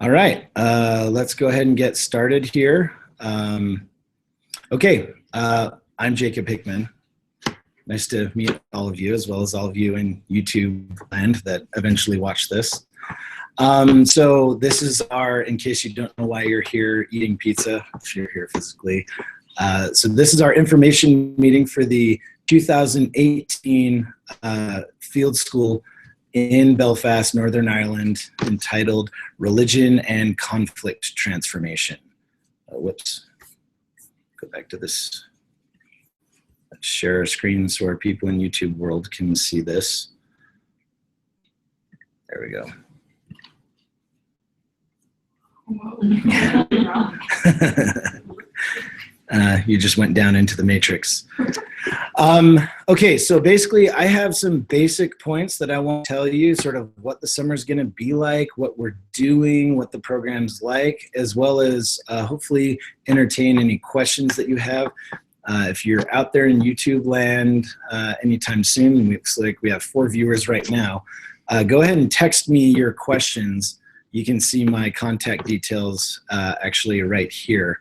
All right, let's go ahead and get started here. Okay, I'm Jacob Hickman. Nice to meet all of you, as well as all of you in YouTube land that eventually watch this. So this is our, in case you don't know why you're here eating pizza, if you're here physically. So this is our information meeting for the 2018 field school in Belfast, Northern Ireland, entitled Religion and Conflict Transformation. Whoops, go back to this. Let's share a screen so our people in YouTube world can see this. There we go. You just went down into the matrix. Okay, so basically I have some basic points that I want to tell you, sort of what the summer is going to be like, what we're doing, what the program's like, as well as hopefully entertain any questions that you have. If you're out there in YouTube land anytime soon, it looks like we have 4 viewers right now, go ahead and text me your questions. You can see my contact details actually right here.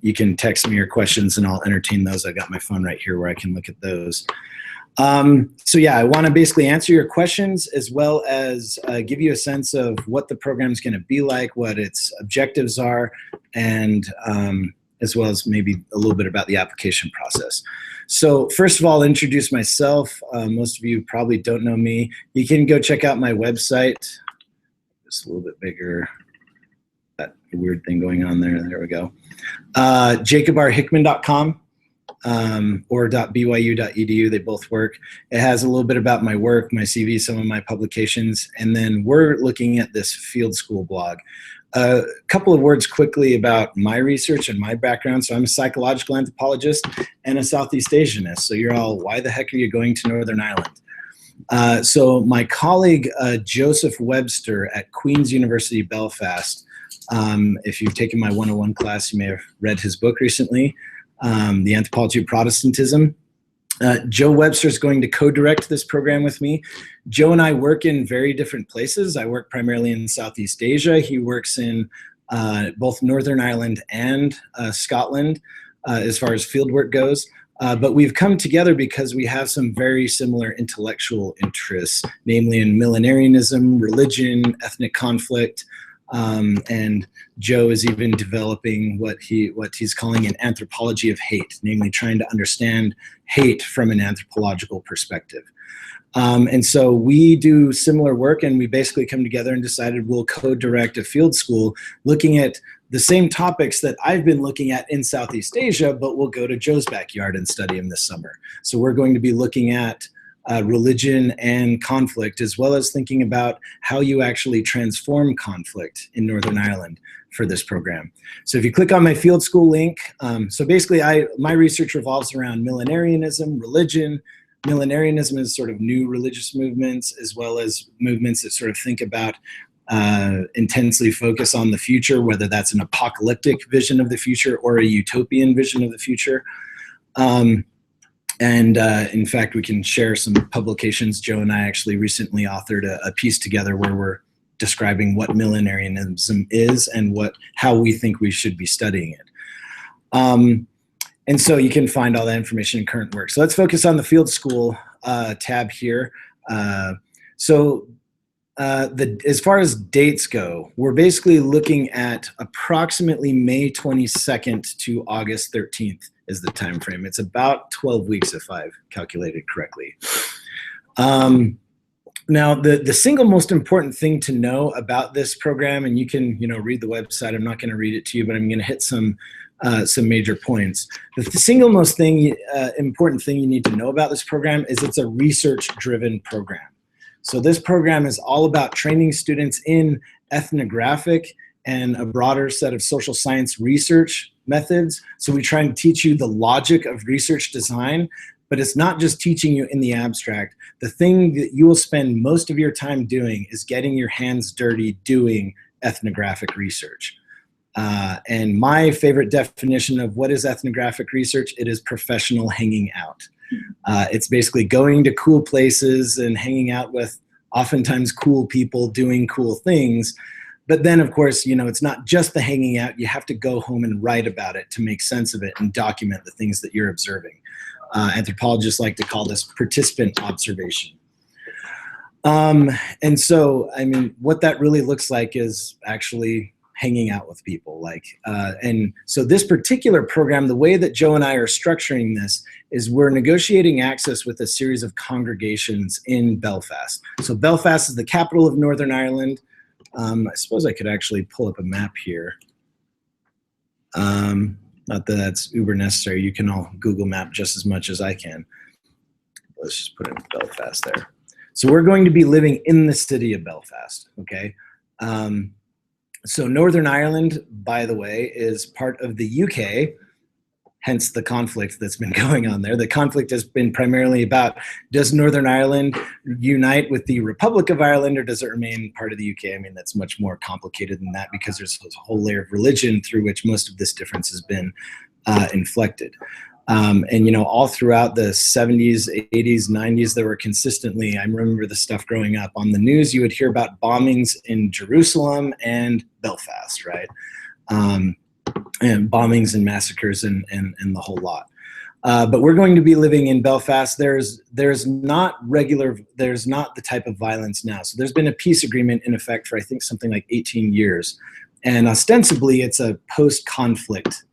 You can text me your questions and I'll entertain those. I got my phone right here where I can look at those. So yeah, I want to basically answer your questions as well as give you a sense of what the program is going to be like, what its objectives are, and as well as maybe a little bit about the application process. So first of all, I'll introduce myself. Most of you probably don't know me. You can go check out my website. Just a little bit bigger. That weird thing going on there. There we go. JacobRHickman.com or .byu.edu. They both work. It has a little bit about my work, my CV, some of my publications, and then we're looking at this field school blog. A couple of words quickly about my research and my background. So I'm a psychological anthropologist and a Southeast Asianist. So you're all, why the heck are you going to Northern Ireland? So my colleague, Joseph Webster at Queen's University Belfast, if you've taken my 101 class, you may have read his book recently, The Anthropology of Protestantism. Joe Webster is going to co-direct this program with me. Joe and I work in very different places. I work primarily in Southeast Asia. He works in both Northern Ireland and Scotland as far as fieldwork goes. But we've come together because we have some very similar intellectual interests, namely in millenarianism, religion, ethnic conflict, and Joe is even developing what he's calling an anthropology of hate, namely trying to understand hate from an anthropological perspective. And so we do similar work, and we basically come together and decided we'll co-direct a field school looking at the same topics that I've been looking at in Southeast Asia, but we'll go to Joe's backyard and study them this summer. So we're going to be looking at religion and conflict, as well as thinking about how you actually transform conflict in Northern Ireland for this program. So if you click on my field school link, so basically my research revolves around millenarianism, religion. Millenarianism is sort of new religious movements, as well as movements that sort of think about intensely focus on the future, whether that's an apocalyptic vision of the future or a utopian vision of the future. In fact, we can share some publications. Joe and I actually recently authored a piece together where we're describing what millenarianism is and how we think we should be studying it. And so you can find all that information in current work. So let's focus on the field school tab here. As far as dates go, we're basically looking at approximately May 22nd to August 13th is the time frame. It's about 12 weeks if I've calculated correctly. Now, the single most important thing to know about this program, and you can read the website. I'm not going to read it to you, but I'm going to hit some major points. The single most important thing you need to know about this program is it's a research-driven program. So this program is all about training students in ethnographic and a broader set of social science research methods. So we try and teach you the logic of research design, but it's not just teaching you in the abstract. The thing that you will spend most of your time doing is getting your hands dirty doing ethnographic research. And my favorite definition of what is ethnographic research, it is professional hanging out. It's basically going to cool places and hanging out with oftentimes cool people doing cool things. But then, of course, you know, it's not just the hanging out. You have to go home and write about it to make sense of it and document the things that you're observing. Anthropologists like to call this participant observation. And so, I mean, what that really looks like is actually hanging out with people. And so this particular program, the way that Joe and I are structuring this is we're negotiating access with a series of congregations in Belfast. So Belfast is the capital of Northern Ireland. I suppose I could actually pull up a map here. Not that that's uber necessary. You can all Google map just as much as I can. Let's just put in Belfast there. So we're going to be living in the city of Belfast, okay? So Northern Ireland, by the way, is part of the UK, hence the conflict that's been going on there. The conflict has been primarily about, does Northern Ireland unite with the Republic of Ireland, or does it remain part of the UK? I mean, that's much more complicated than that, because there's a whole layer of religion through which most of this difference has been inflected. And, you know, all throughout the 70s, 80s, 90s, there were consistently, I remember the stuff growing up on the news, you would hear about bombings in Jerusalem and Belfast, right? And bombings and massacres and the whole lot. But we're going to be living in Belfast. There's not the type of violence now. So there's been a peace agreement in effect for, I think, something like 18 years. And ostensibly, it's a post-conflict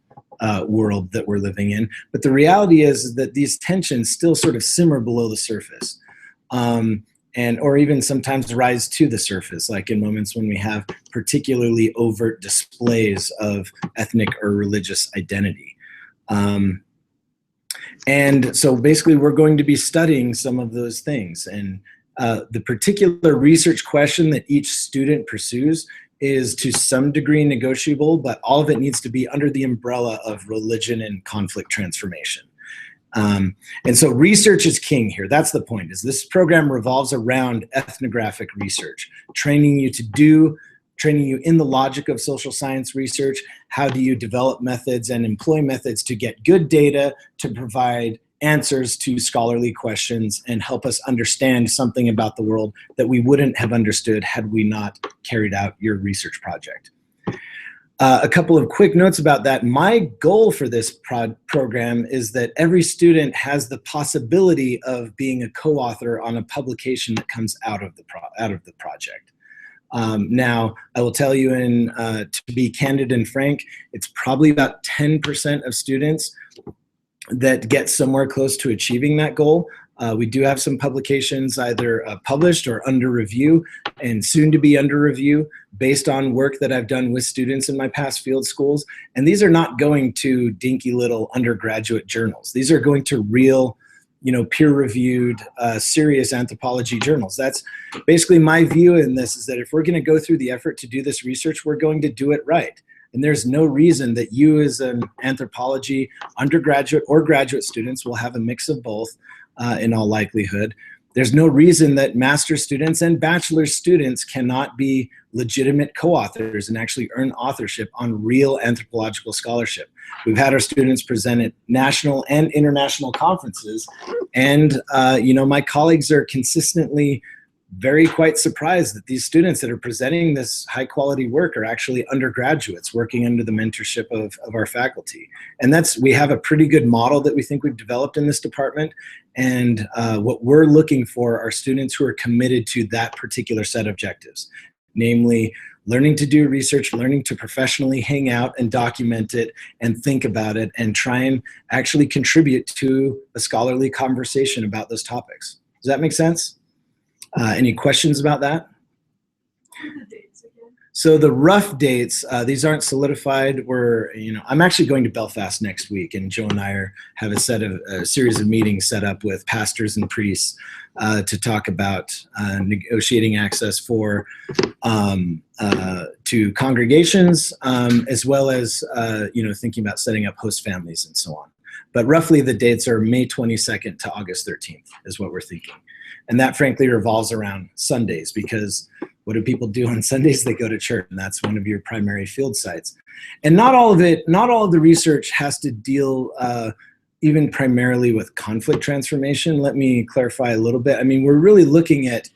world that we're living in. But the reality is that these tensions still sort of simmer below the surface. Or even sometimes rise to the surface, like in moments when we have particularly overt displays of ethnic or religious identity. And so basically we're going to be studying some of those things. And the particular research question that each student pursues is to some degree negotiable, but all of it needs to be under the umbrella of religion and conflict transformation. And so research is king here. That's the point, is this program revolves around ethnographic research, training you in the logic of social science research. How do you develop methods and employ methods to get good data, to provide answers to scholarly questions, and help us understand something about the world that we wouldn't have understood had we not carried out your research project. A couple of quick notes about that. My goal for this program is that every student has the possibility of being a co-author on a publication that comes out of the project. Now, I will tell you, to be candid and frank, it's probably about 10% of students that get somewhere close to achieving that goal. We do have some publications either published or under review, and soon to be under review, based on work that I've done with students in my past field schools. And these are not going to dinky little undergraduate journals. These are going to real, you know, peer-reviewed, serious anthropology journals. That's basically my view in this, is that if we're going to go through the effort to do this research, we're going to do it right. And there's no reason that you as an anthropology undergraduate or graduate students will have a mix of both in all likelihood. There's no reason that master's students and bachelor's students cannot be legitimate co-authors and actually earn authorship on real anthropological scholarship. We've had our students present at national and international conferences, and you know, my colleagues are consistently quite surprised that these students that are presenting this high quality work are actually undergraduates working under the mentorship of our faculty. And we have a pretty good model that we think we've developed in this department. And what we're looking for are students who are committed to that particular set of objectives, namely learning to do research, learning to professionally hang out and document it and think about it and try and actually contribute to a scholarly conversation about those topics. Does that make sense? Any questions about that? So the rough dates, these aren't solidified. I'm actually going to Belfast next week, and Joe and I have a series of meetings set up with pastors and priests to talk about negotiating access to congregations, as well as thinking about setting up host families and so on. But roughly the dates are May 22nd to August 13th is what we're thinking. And that frankly revolves around Sundays, because what do people do on Sundays? They go to church, and that's one of your primary field sites. And not all of the research has to deal even primarily with conflict transformation. Let me clarify a little bit. I mean, we're really looking at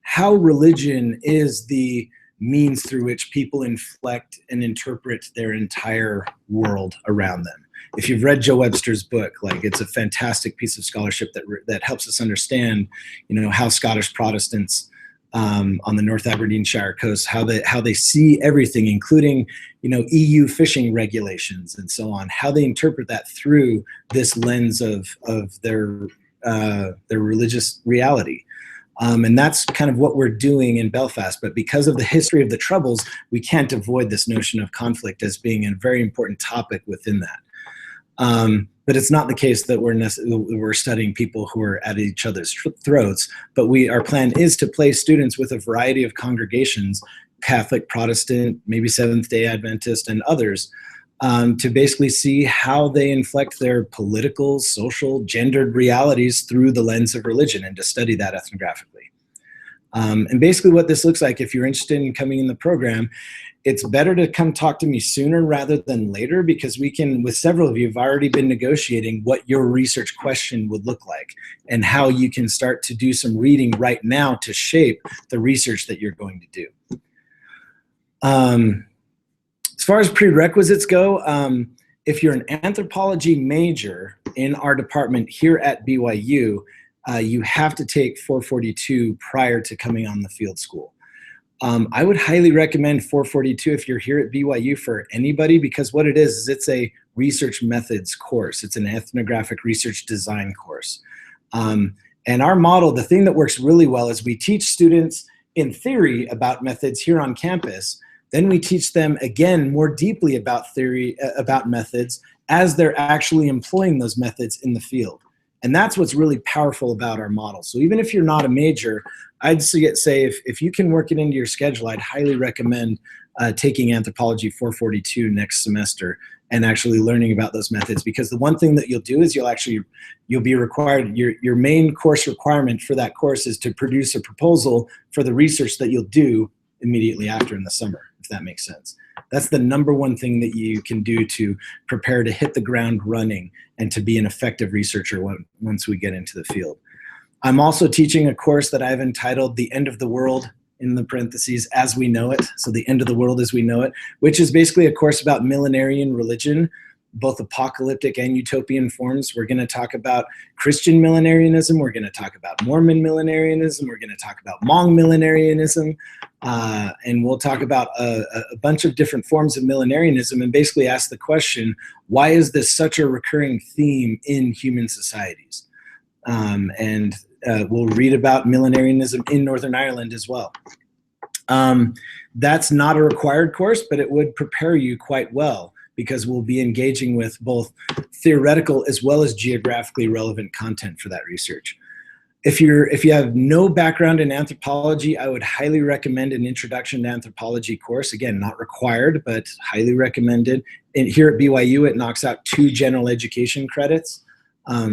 how religion is the means through which people inflect and interpret their entire world around them. If you've read Joe Webster's book, like, it's a fantastic piece of scholarship that helps us understand, how Scottish Protestants on the North Aberdeenshire coast, how they see everything, including, EU fishing regulations and so on, how they interpret that through this lens of their religious reality. And that's kind of what we're doing in Belfast. But because of the history of the Troubles, we can't avoid this notion of conflict as being a very important topic within that. But it's not the case that we're studying people who are at each other's throats. But our plan is to place students with a variety of congregations, Catholic, Protestant, maybe Seventh-day Adventist, and others, to basically see how they inflect their political, social, gendered realities through the lens of religion, and to study that ethnographically. And basically what this looks like, if you're interested in coming in the program, it's better to come talk to me sooner rather than later, because we can, with several of you, have already been negotiating what your research question would look like and how you can start to do some reading right now to shape the research that you're going to do. As far as prerequisites go, if you're an anthropology major in our department here at BYU, you have to take 442 prior to coming on the field school. I would highly recommend 442 if you're here at BYU for anybody, because what it is it's a research methods course. It's an ethnographic research design course. And our model, the thing that works really well is we teach students in theory about methods here on campus. Then we teach them again more deeply about theory, about methods, as they're actually employing those methods in the field. And that's what's really powerful about our model. So even if you're not a major, I'd say if you can work it into your schedule, I'd highly recommend taking Anthropology 442 next semester and actually learning about those methods. Because the one thing that you'll do is you'll be required, your main course requirement for that course is to produce a proposal for the research that you'll do immediately after in the summer, if that makes sense. That's the number one thing that you can do to prepare to hit the ground running and to be an effective researcher once we get into the field. I'm also teaching a course that I've entitled The End of the World, in the parentheses, as we know it. So the end of the world as we know it, which is basically a course about millenarian religion, both apocalyptic and utopian forms. We're going to talk about Christian millenarianism. We're going to talk about Mormon millenarianism. We're going to talk about Hmong millenarianism. And we'll talk about a bunch of different forms of millenarianism and basically ask the question, why is this such a recurring theme in human societies? We'll read about millenarianism in Northern Ireland as well. That's not a required course, but it would prepare you quite well, because we'll be engaging with both theoretical as well as geographically relevant content for that research. If you have no background in anthropology, I would highly recommend an Introduction to Anthropology course. Again, not required, but highly recommended. And here at BYU, it knocks out 2 general education credits.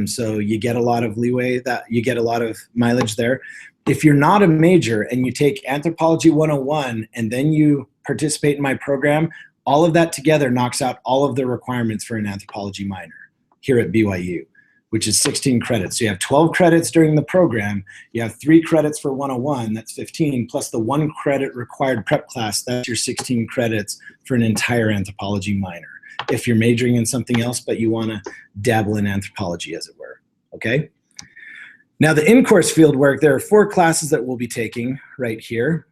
So you get a lot of leeway, you get a lot of mileage there. If you're not a major and you take Anthropology 101 and then you participate in my program, all of that together knocks out all of the requirements for an anthropology minor here at BYU, which is 16 credits. So you have 12 credits during the program. You have 3 credits for 101, that's 15, plus the 1 credit required prep class, that's your 16 credits for an entire anthropology minor. If you're majoring in something else, but you want to dabble in anthropology, as it were, okay? Now the in-course field work, there are 4 classes that we'll be taking right here.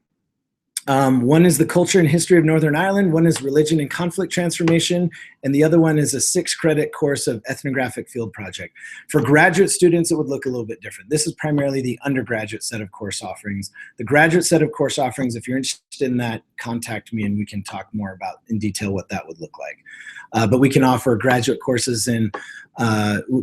One is the culture and history of Northern Ireland, one is religion and conflict transformation, and the other one is a 6-credit course of ethnographic field project. For graduate students, it would look a little bit different. This is primarily the undergraduate set of course offerings. The graduate set of course offerings, if you're interested in that, contact me and we can talk more about in detail what that would look like. But we can offer graduate courses in,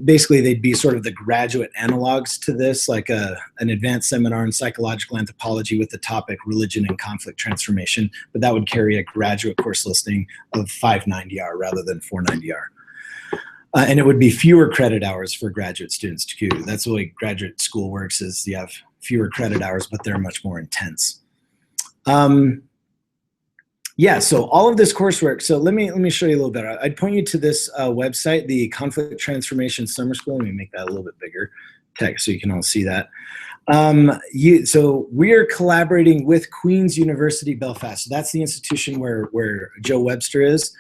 basically they'd be sort of the graduate analogs to this, like an advanced seminar in psychological anthropology with the topic religion and conflict transformation, but that would carry a graduate course listing of 590R rather than 490R. And it would be fewer credit hours for graduate students too. That's the way graduate school works, is you have fewer credit hours, but they're much more intense. Yeah, so all of this coursework, so let me show you a little bit. I'd point you to this website, the Conflict Transformation Summer School. Let me make that a little bit bigger, so you can all see that. So we're collaborating with Queen's University Belfast. So that's the institution where Joe Webster is.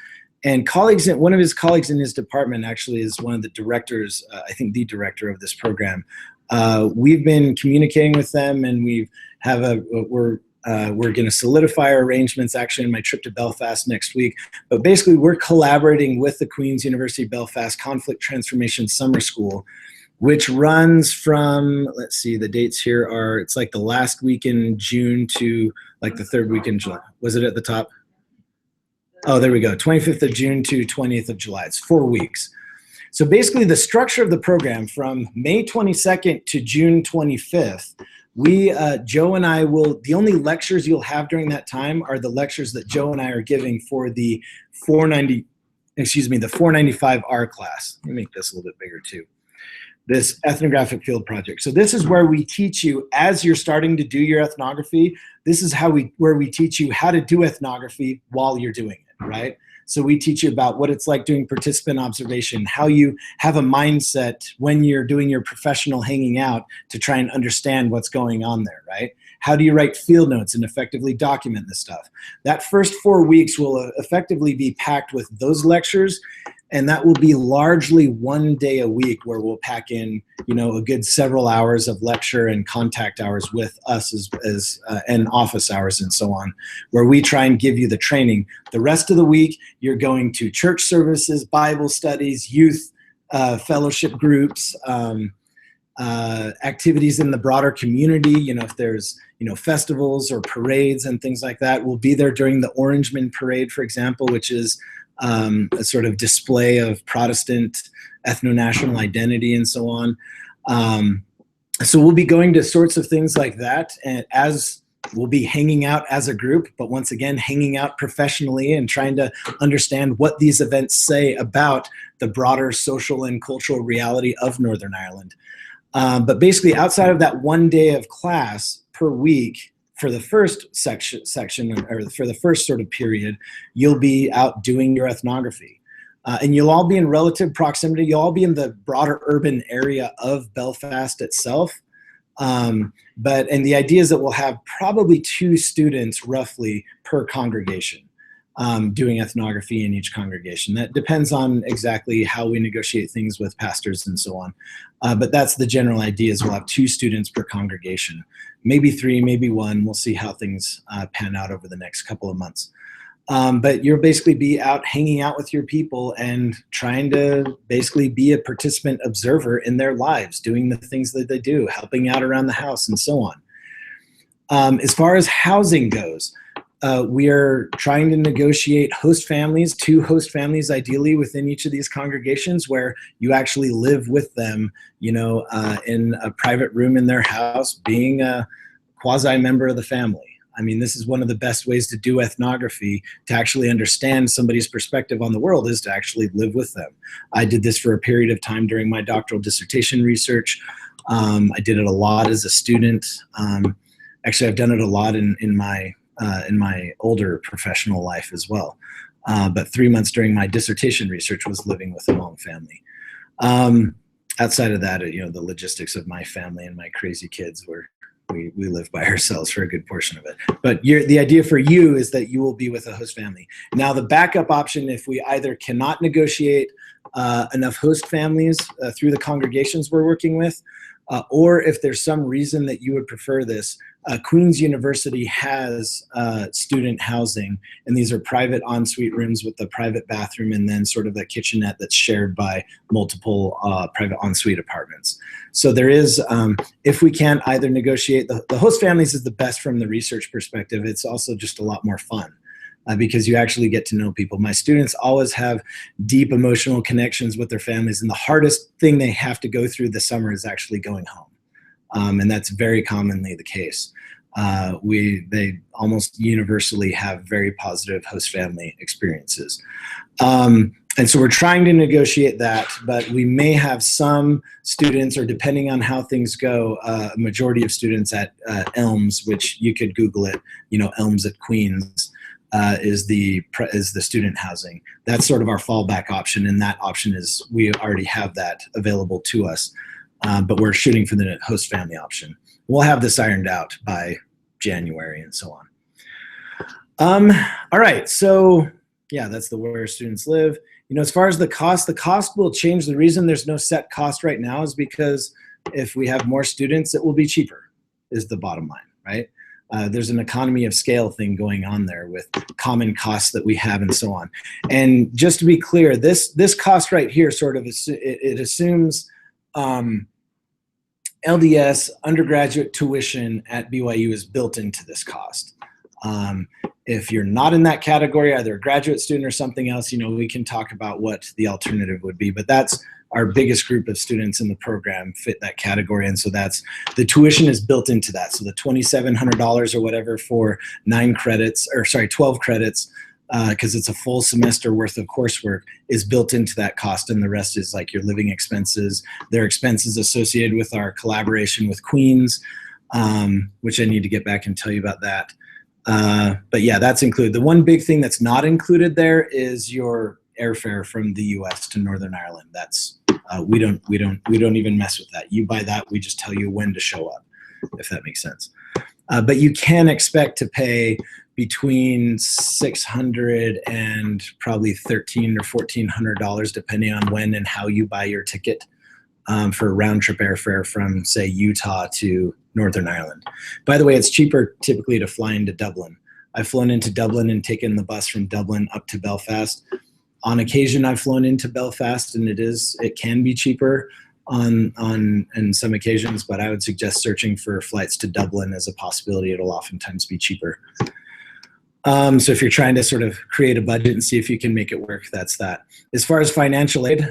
And one of his colleagues in his department actually is one of the directors, I think the director of this program. We've been communicating with them, and we're going to solidify our arrangements actually in my trip to Belfast next week. But basically, we're collaborating with the Queen's University Belfast Conflict Transformation Summer School, which runs from, let's see, the dates here are, it's like the last week in June to like the third week in July. Was it at the top? Oh, there we go. 25th of June to 20th of July. It's 4 weeks. So basically the structure of the program from May 22nd to June 25th, Joe and I the only lectures you'll have during that time are the lectures that Joe and I are giving for the 495R class. Let me make this a little bit bigger too. This ethnographic field project. So this is where we teach you, as you're starting to do your ethnography, this is where we teach you how to do ethnography while you're doing it, right? So we teach you about what it's like doing participant observation, how you have a mindset when you're doing your professional hanging out to try and understand what's going on there, right? How do you write field notes and effectively document this stuff? That first 4 weeks will effectively be packed with those lectures, and that will be largely 1 day a week where we'll pack in, a good several hours of lecture and contact hours with us and office hours and so on, where we try and give you the training. The rest of the week, you're going to church services, Bible studies, youth fellowship groups, activities in the broader community. If there's, festivals or parades and things like that, we'll be there during the Orangeman Parade, for example, which is a sort of display of Protestant ethno-national identity and so on. So we'll be going to sorts of things like that, and as we'll be hanging out as a group, but once again, hanging out professionally and trying to understand what these events say about the broader social and cultural reality of Northern Ireland. But basically, outside of that 1 day of class per week, for the first section, or for the first sort of period, you'll be out doing your ethnography. And you'll all be in relative proximity. You'll all be in the broader urban area of Belfast itself. And the idea is that we'll have probably 2 students roughly per congregation doing ethnography in each congregation. That depends on exactly how we negotiate things with pastors and so on. But that's the general idea, is we'll have 2 students per congregation. Maybe 3, maybe 1. We'll see how things pan out over the next couple of months. But you'll basically be out hanging out with your people and trying to basically be a participant observer in their lives, doing the things that they do, helping out around the house and so on. As far as housing goes, we are trying to negotiate host families, 2 host families ideally within each of these congregations, where you actually live with them, in a private room in their house, being a quasi-member of the family. I mean, this is one of the best ways to do ethnography, to actually understand somebody's perspective on the world, is to actually live with them. I did this for a period of time during my doctoral dissertation research. I did it a lot as a student. Actually, I've done it a lot in my older professional life as well. But 3 months during my dissertation research was living with a long family. Outside of that, the logistics of my family and my crazy kids we live by ourselves for a good portion of it. But the idea for you is that you will be with a host family. Now, the backup option, if we either cannot negotiate enough host families through the congregations we're working with, or if there's some reason that you would prefer this, Queen's University has student housing, and these are private ensuite rooms with a private bathroom and then sort of a kitchenette that's shared by multiple private ensuite apartments. So there is, if we can't either negotiate, the host families is the best from the research perspective. It's also just a lot more fun. Because you actually get to know people. My students always have deep emotional connections with their families, and the hardest thing they have to go through the summer is actually going home. And that's very commonly the case. They almost universally have very positive host family experiences. And so we're trying to negotiate that, but we may have some students, or depending on how things go, a majority of students at Elms, which you could Google it, Elms at Queen's, is the student housing. That's sort of our fallback option, and that option is, we already have that available to us, but we're shooting for the host family option. We'll have this ironed out by January and so on. All right, so yeah, that's the where students live. As far as the cost will change. The reason there's no set cost right now is because if we have more students, it will be cheaper, is the bottom line, right? There's an economy of scale thing going on there with common costs that we have and so on. And just to be clear, this cost right here sort of it assumes LDS undergraduate tuition at BYU is built into this cost. If you're not in that category, either a graduate student or something else, we can talk about what the alternative would be. But that's our biggest group of students in the program fit that category. And so the tuition is built into that. So the $2,700 or whatever for 12 credits, because it's a full semester worth of coursework, is built into that cost. And the rest is like your living expenses. There are expenses associated with our collaboration with Queens, which I need to get back and tell you about that. But yeah, that's included. The one big thing that's not included there is your airfare from the U.S. to Northern Ireland. That's we don't even mess with that. You buy that, we just tell you when to show up, if that makes sense. But you can expect to pay between $600 and probably $1,300 or $1,400, depending on when and how you buy your ticket, for round trip airfare from, say, Utah to Northern Ireland. By the way, it's cheaper typically to fly into Dublin. I've flown into Dublin and taken the bus from Dublin up to Belfast. On occasion, I've flown into Belfast, and it can be cheaper on some occasions, but I would suggest searching for flights to Dublin as a possibility. It'll oftentimes be cheaper. So if you're trying to sort of create a budget and see if you can make it work, that's that. As far as financial aid,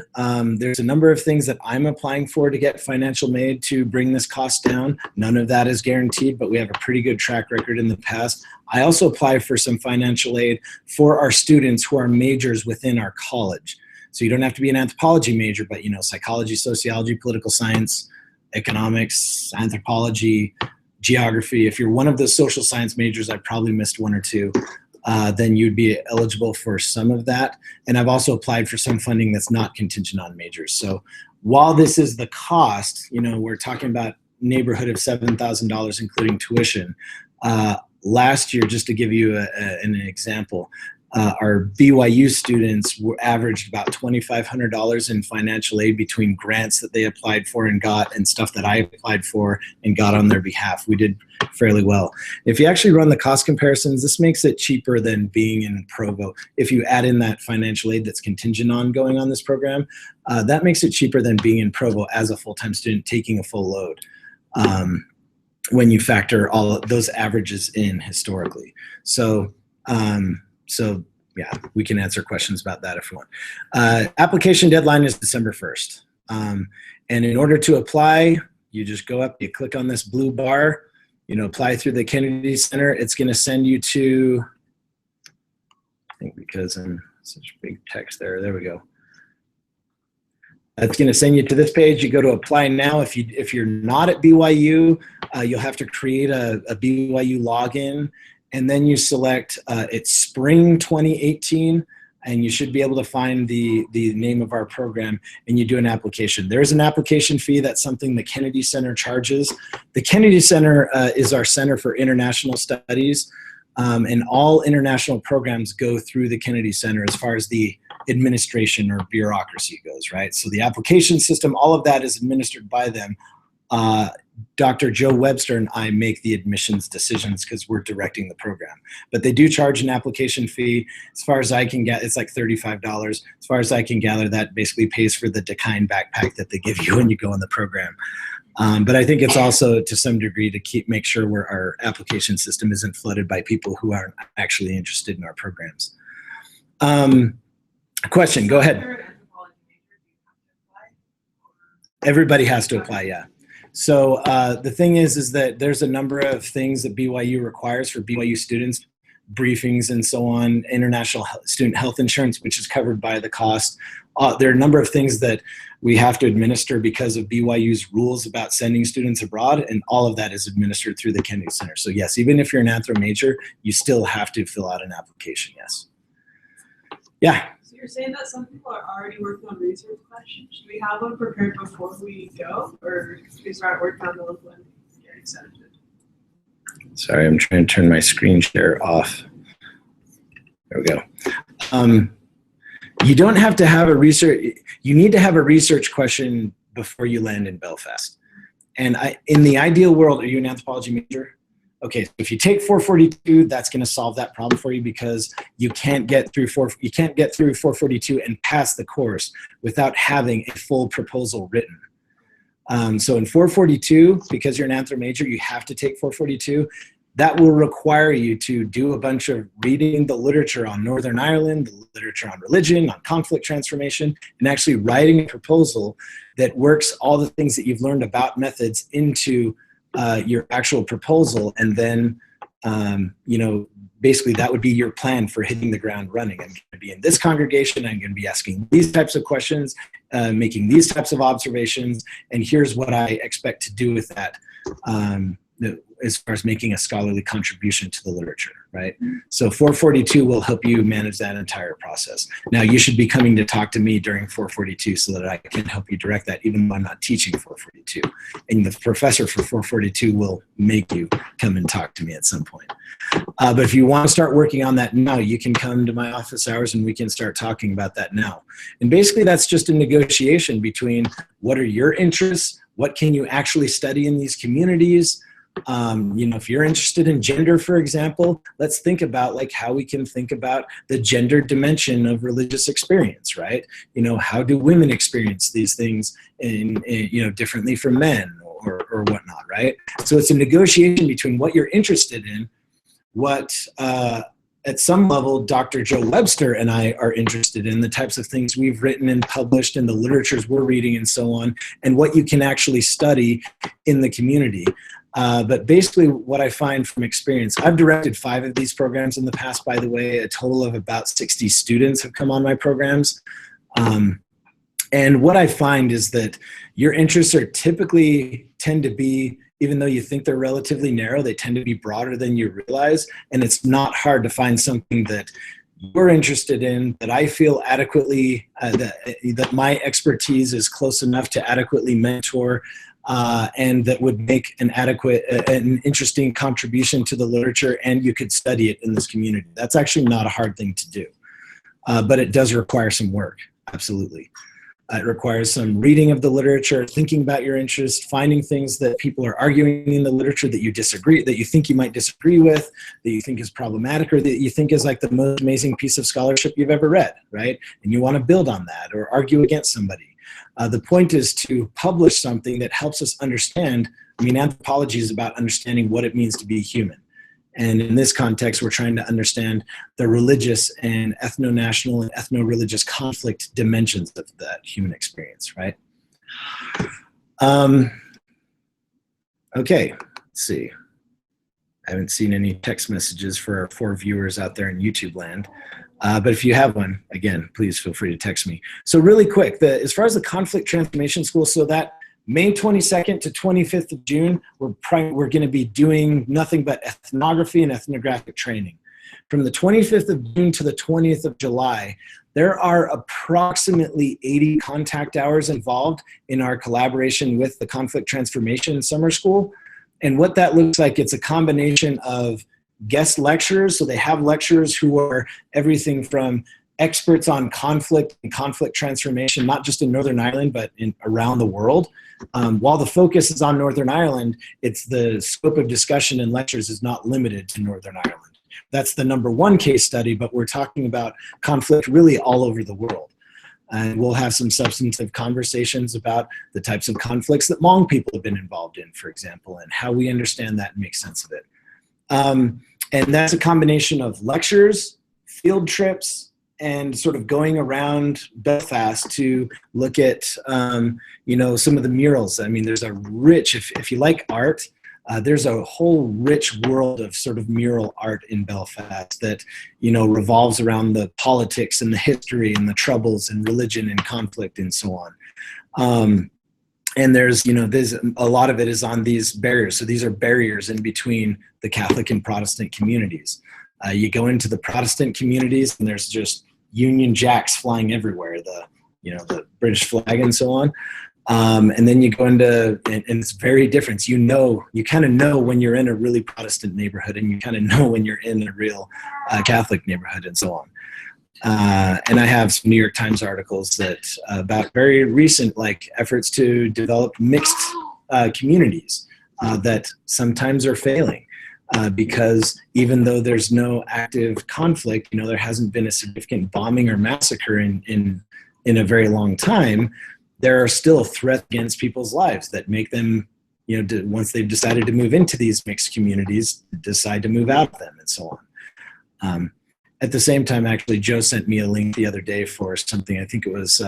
there's a number of things that I'm applying for to get financial aid to bring this cost down. None of that is guaranteed, but we have a pretty good track record in the past. I also apply for some financial aid for our students who are majors within our college. So you don't have to be an anthropology major, but psychology, sociology, political science, economics, anthropology, geography. If you're one of the social science majors, I probably missed one or two, then you'd be eligible for some of that. And I've also applied for some funding that's not contingent on majors. So while this is the cost, we're talking about neighborhood of $7,000, including tuition. Last year, just to give you an example, our BYU students averaged about $2,500 in financial aid between grants that they applied for and got, and stuff that I applied for and got on their behalf. We did fairly well. If you actually run the cost comparisons, this makes it cheaper than being in Provo. If you add in that financial aid that's contingent on going on this program, that makes it cheaper than being in Provo as a full-time student taking a full load, when you factor all of those averages in historically. So yeah, we can answer questions about that if you want. Application deadline is December 1st. And in order to apply, you just go up, you click on this blue bar, apply through the Kennedy Center. It's going to send you to, I think because I'm such big text there we go. It's going to send you to this page. You go to apply now. If you're not at BYU, you'll have to create a BYU login. And then you select, it's spring 2018, and you should be able to find the name of our program, and you do an application. There is an application fee. That's something the Kennedy Center charges. The Kennedy Center is our Center for International Studies, and all international programs go through the Kennedy Center as far as the administration or bureaucracy goes, right? So the application system, all of that is administered by them. Dr. Joe Webster and I make the admissions decisions because we're directing the program. But they do charge an application fee. As far as I can get, it's like $35. As far as I can gather, that basically pays for the Dakine backpack that they give you when you go in the program. But I think it's also to some degree to make sure our application system isn't flooded by people who aren't actually interested in our programs. Question, go ahead. Everybody has to apply, yeah. So the thing is that there's a number of things that BYU requires for BYU students, briefings and so on, international student health insurance, which is covered by the cost. There are a number of things that we have to administer because of BYU's rules about sending students abroad, and all of that is administered through the Kennedy Center. So yes, even if you're an anthro major, you still have to fill out an application, yes. Yeah. You're saying that some people are already working on research questions. Should we have one prepared before we go, or should we start working on those when? accepted. Sorry, I'm trying to turn my screen share off. There we go. You don't have to have a research, you need to have a research question before you land in Belfast. And in the ideal world, are you an anthropology major? Okay, so if you take 442, that's going to solve that problem for you, because you can't get through 442 and pass the course without having a full proposal written. So in 442, because you're an anthro major, you have to take 442. That will require you to do a bunch of reading the literature on Northern Ireland, the literature on religion, on conflict transformation, and actually writing a proposal that works all the things that you've learned about methods into your actual proposal. And then, you know, basically that would be your plan for hitting the ground running. I'm going to be in this congregation, I'm going to be asking these types of questions, making these types of observations, and here's what I expect to do with that. As far as making a scholarly contribution to the literature, right? So 442 will help you manage that entire process. Now, you should be coming to talk to me during 442 so that I can help you direct that, even though I'm not teaching 442. And the professor for 442 will make you come and talk to me at some point. But if you want to start working on that now, you can come to my office hours and we can start talking about that now. And basically, that's just a negotiation between what are your interests, what can you actually study in these communities. You know, if you're interested in gender, for example, let's think about like how we can think about the gender dimension of religious experience, right? You know, how do women experience these things in you know, differently from men or whatnot, right? So it's a negotiation between what you're interested in, what at some level Dr. Joe Webster and I are interested in, the types of things we've written and published and the literatures we're reading and so on, and what you can actually study in the community. But basically what I find from experience, I've directed 5 of these programs in the past, by the way. A total of about 60 students have come on my programs. And what I find is that your interests are typically tend to be, even though you think they're relatively narrow, they tend to be broader than you realize. And it's not hard to find something that you're interested in, that I feel adequately, that my expertise is close enough to adequately mentor, and that would make an adequate, an interesting contribution to the literature, and you could study it in this community. That's actually not a hard thing to do, but it does require some work, absolutely. It requires some reading of the literature, thinking about your interests, finding things that people are arguing in the literature that you disagree, that you think you might disagree with, that you think is problematic, or that you think is like the most amazing piece of scholarship you've ever read, right? And you want to build on that or argue against somebody. The point is to publish something that helps us understand. I mean, anthropology is about understanding what it means to be human. And in this context, we're trying to understand the religious and ethno-national and ethno-religious conflict dimensions of that human experience, right? Okay, let's see. I haven't seen any text messages for our 4 viewers out there in YouTube land. But if you have one, again, please feel free to text me. So really quick, as far as the Conflict Transformation School, so that May 22nd to 25th of June, we're going to be doing nothing but ethnography and ethnographic training. From the 25th of June to the 20th of July, there are approximately 80 contact hours involved in our collaboration with the Conflict Transformation Summer School. And what that looks like, it's a combination of guest lecturers. So they have lecturers who are everything from experts on conflict and conflict transformation, not just in Northern Ireland, but around the world. While the focus is on Northern Ireland, it's the scope of discussion and lectures is not limited to Northern Ireland. That's the #1 case study, but we're talking about conflict really all over the world. And we'll have some substantive conversations about the types of conflicts that Hmong people have been involved in, for example, and how we understand that and make sense of it. And that's a combination of lectures, field trips, and sort of going around Belfast to look at, you know, some of the murals. I mean, there's a rich, if you like art, there's a whole rich world of sort of mural art in Belfast that, you know, revolves around the politics and the history and the troubles and religion and conflict and so on. And there's, you know, there's a lot of it is on these barriers. So these are barriers in between the Catholic and Protestant communities. You go into the Protestant communities and there's just Union Jacks flying everywhere, the, you know, the British flag and so on. And then you go into, and it's very different. You kind of know when you're in a really Protestant neighborhood, and you kind of know when you're in a real Catholic neighborhood, and so on. And I have some New York Times articles that about very recent efforts to develop mixed communities that sometimes are failing because even though there's no active conflict, there hasn't been a significant bombing or massacre in a very long time. There are still threats against people's lives that make them, once they've decided to move into these mixed communities, decide to move out of them, and so on. At the same time, actually, Joe sent me a link the other day for something. I think it was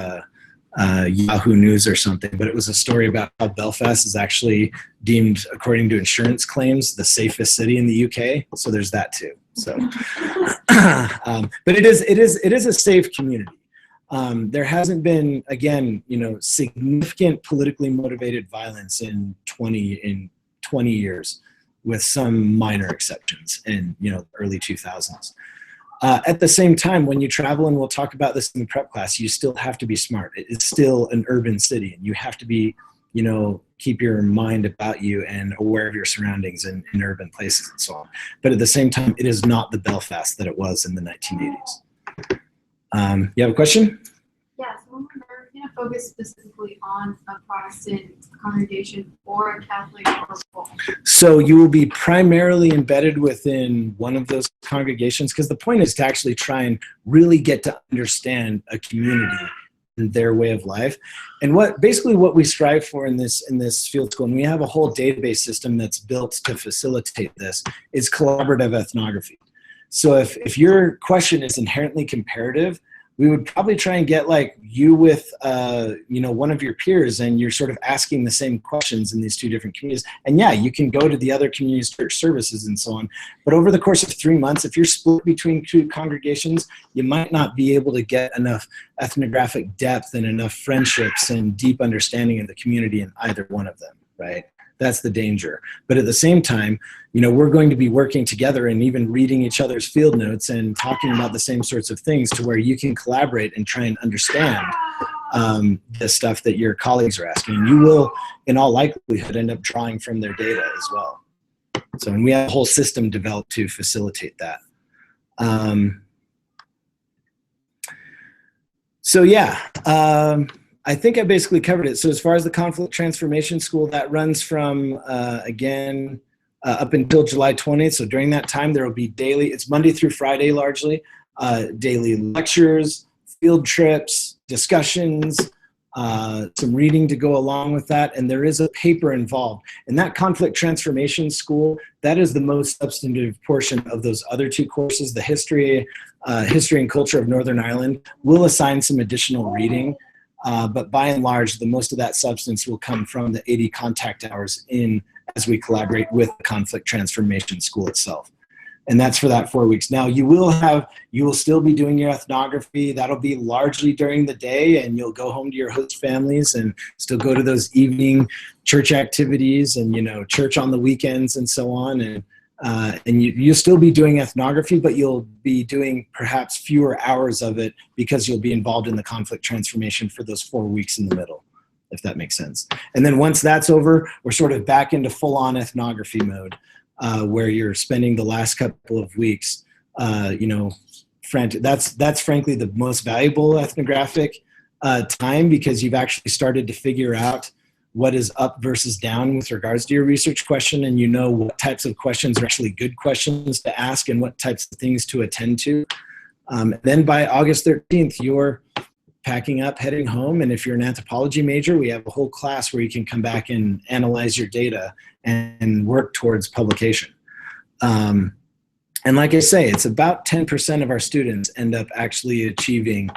Yahoo News or something, but it was a story about how Belfast is actually deemed, according to insurance claims, the safest city in the UK. So there's that too. So, but it is a safe community. There hasn't been, again, significant politically motivated violence in 20 years, with some minor exceptions in early 2000s. At the same time, when you travel, and we'll talk about this in the prep class, you still have to be smart. It's still an urban city, and you have to be, keep your mind about you and aware of your surroundings in urban places and so on. But at the same time, it is not the Belfast that it was in the 1980s. You have a question? Yeah, so when we're going to focus specifically on a Protestant congregation or a Catholic or both. So you will be primarily embedded within one of those congregations, because the point is to actually try and really get to understand a community and their way of life. And basically what we strive for in this field school, and we have a whole database system that's built to facilitate this, is collaborative ethnography. So if your question is inherently comparative, we would probably try and get you with one of your peers, and you're sort of asking the same questions in these two different communities. And yeah, you can go to the other communities' church services and so on. But over the course of 3 months, if you're split between two congregations, you might not be able to get enough ethnographic depth and enough friendships and deep understanding of the community in either one of them, right? That's the danger. But at the same time, we're going to be working together and even reading each other's field notes and talking about the same sorts of things, to where you can collaborate and try and understand the stuff that your colleagues are asking. And you will, in all likelihood, end up drawing from their data as well. So, and we have a whole system developed to facilitate that. So yeah. I think I basically covered it. So as far as the Conflict Transformation School, that runs from, again, up until July 20th. So during that time, there will be daily, it's Monday through Friday largely, daily lectures, field trips, discussions, some reading to go along with that, and there is a paper involved. And that Conflict Transformation School, that is the most substantive portion of those other two courses. The history and culture of Northern Ireland will assign some additional reading. But by and large, the most of that substance will come from the 80 contact hours as we collaborate with the Conflict Transformation School itself. And that's for that 4 weeks. Now you will still be doing your ethnography. That'll be largely during the day, and you'll go home to your host families and still go to those evening church activities and, church on the weekends and so on. And you'll still be doing ethnography, but you'll be doing perhaps fewer hours of it, because you'll be involved in the conflict transformation for those 4 weeks in the middle, if that makes sense. And then once that's over, we're sort of back into full-on ethnography mode, where you're spending the last couple of weeks, that's frankly the most valuable ethnographic time, because you've actually started to figure out what is up versus down with regards to your research question, and what types of questions are actually good questions to ask and what types of things to attend to. Then by August 13th, you're packing up, heading home, and if you're an anthropology major, we have a whole class where you can come back and analyze your data and work towards publication. And like I say, it's about 10% of our students end up actually achieving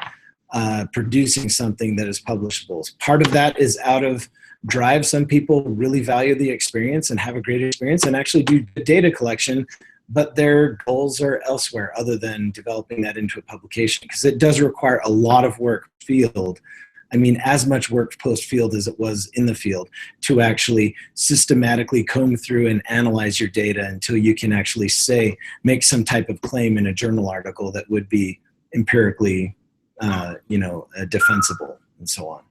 producing something that is publishable. Part of that is out of drive. Some people really value the experience and have a great experience and actually do data collection, but their goals are elsewhere other than developing that into a publication, because it does require a lot of work field. I mean, as much work post-field as it was in the field, to actually systematically comb through and analyze your data until you can actually make some type of claim in a journal article that would be empirically, defensible and so on.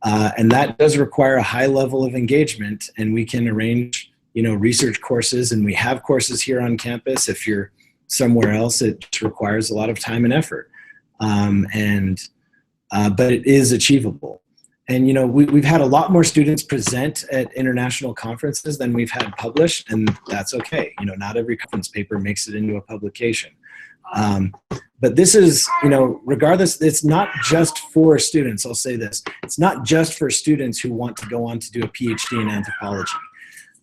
And that does require a high level of engagement, and we can arrange, research courses, and we have courses here on campus. If you're somewhere else, it requires a lot of time and effort. But it is achievable. And, we've had a lot more students present at international conferences than we've had published, and that's okay. Not every conference paper makes it into a publication. But this is, regardless, it's not just for students. I'll say this. It's not just for students who want to go on to do a PhD in anthropology.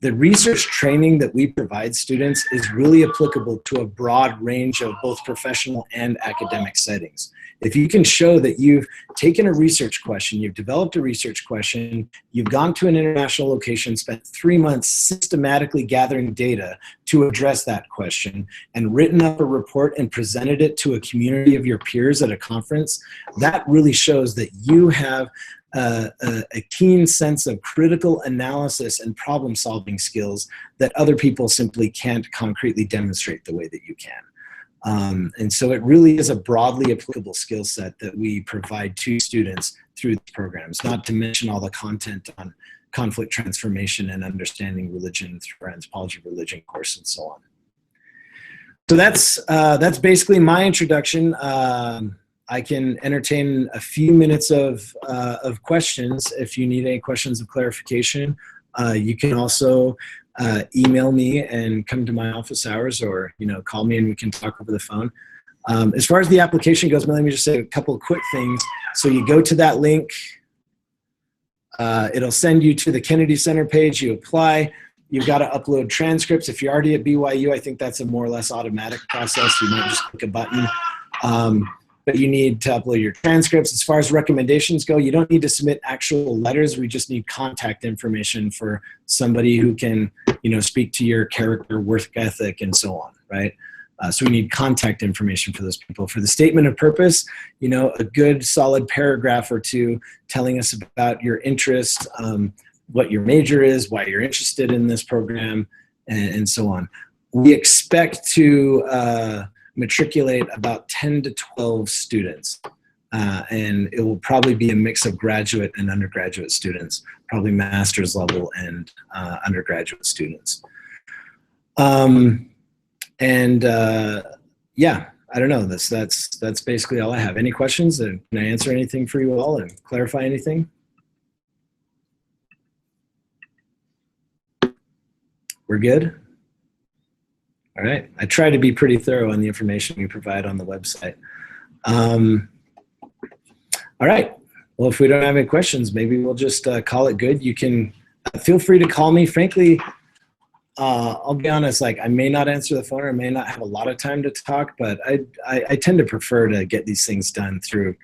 The research training that we provide students is really applicable to a broad range of both professional and academic settings. If you can show that you've taken a research question, you've developed a research question, you've gone to an international location, spent 3 months systematically gathering data to address that question, and written up a report and presented it to a community of your peers at a conference, that really shows that you have a keen sense of critical analysis and problem solving skills that other people simply can't concretely demonstrate the way that you can. And so it really is a broadly applicable skill set that we provide to students through the programs, not to mention all the content on conflict transformation and understanding religion through our anthropology religion course and so on. So that's basically my introduction. I can entertain a few minutes of questions if you need any questions of clarification. You can also email me and come to my office hours, or call me and we can talk over the phone. As far as the application goes, let me just say a couple of quick things. So you go to that link. It'll send you to the Kennedy Center page. You apply. You've got to upload transcripts. If you're already at BYU, I think that's a more or less automatic process. You might just click a button. But you need to upload your transcripts. As far as recommendations go, you don't need to submit actual letters. We just need contact information for somebody who can, speak to your character, work ethic, and so on, right? So we need contact information for those people. For the statement of purpose, a good solid paragraph or two telling us about your interest, what your major is, why you're interested in this program, and so on. We expect to matriculate about 10 to 12 students, and it will probably be a mix of graduate and undergraduate students, probably master's level and undergraduate students. Yeah, I don't know. That's basically all I have. Any questions? Can I answer anything for you all and clarify anything? We're good? All right. I try to be pretty thorough on the information we provide on the website. All right. Well, if we don't have any questions, maybe we'll just call it good. You can feel free to call me. Frankly, I'll be honest, I may not answer the phone or I may not have a lot of time to talk, but I tend to prefer to get these things done through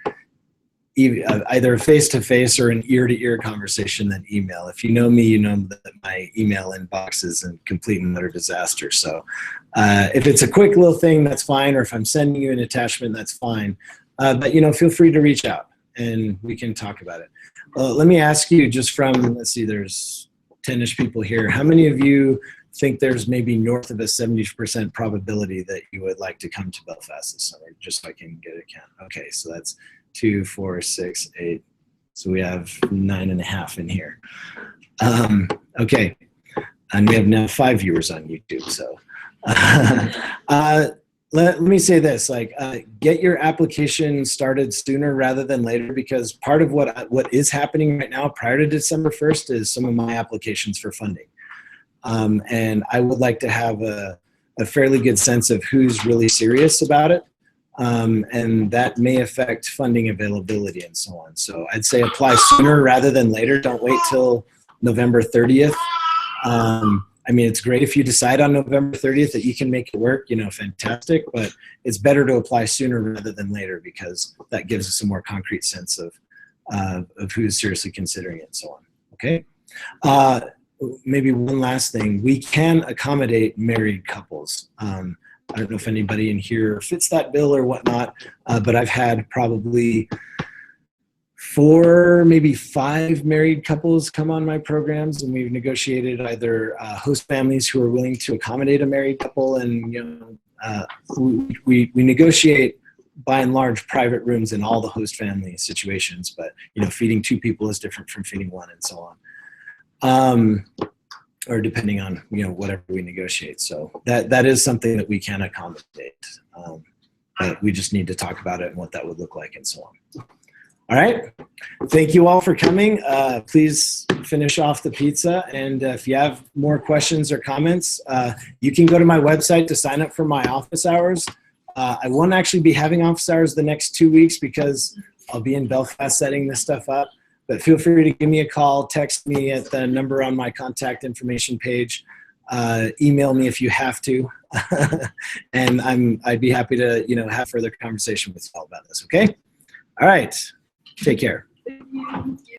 either face-to-face or an ear-to-ear conversation than email. If you know me, you know that my email inbox is a complete and utter disaster. So if it's a quick little thing, that's fine. Or if I'm sending you an attachment, that's fine. But feel free to reach out and we can talk about it. Let me ask you, just from, let's see, there's 10-ish people here. How many of you think there's maybe north of a 70% probability that you would like to come to Belfast this summer, just so I can get a count? Okay, so that's 2, 4, 6, 8. So we have 9.5 in here. Okay, and we have now 5 viewers on YouTube. So let me say this: get your application started sooner rather than later, because part of what is happening right now prior to December 1st is some of my applications for funding, and I would like to have a fairly good sense of who's really serious about it. And that may affect funding availability and so on. So I'd say apply sooner rather than later. Don't wait till November 30th. I mean, it's great if you decide on November 30th that you can make it work, fantastic, but it's better to apply sooner rather than later, because that gives us a more concrete sense of who's seriously considering it and so on, okay? Maybe one last thing. We can accommodate married couples. I don't know if anybody in here fits that bill or whatnot, but I've had probably 4, maybe 5 married couples come on my programs, and we've negotiated either host families who are willing to accommodate a married couple, and we negotiate by and large private rooms in all the host family situations, but feeding 2 people is different from feeding 1 and so on. Or depending on whatever we negotiate. So that is something that we can accommodate. But we just need to talk about it and what that would look like and so on. All right. Thank you all for coming. Please finish off the pizza. And if you have more questions or comments, you can go to my website to sign up for my office hours. I won't actually be having office hours the next 2 weeks because I'll be in Belfast setting this stuff up. But feel free to give me a call, text me at the number on my contact information page, email me if you have to, and I'd be happy to have further conversation with you all about this. Okay. All right. Take care. Thank you.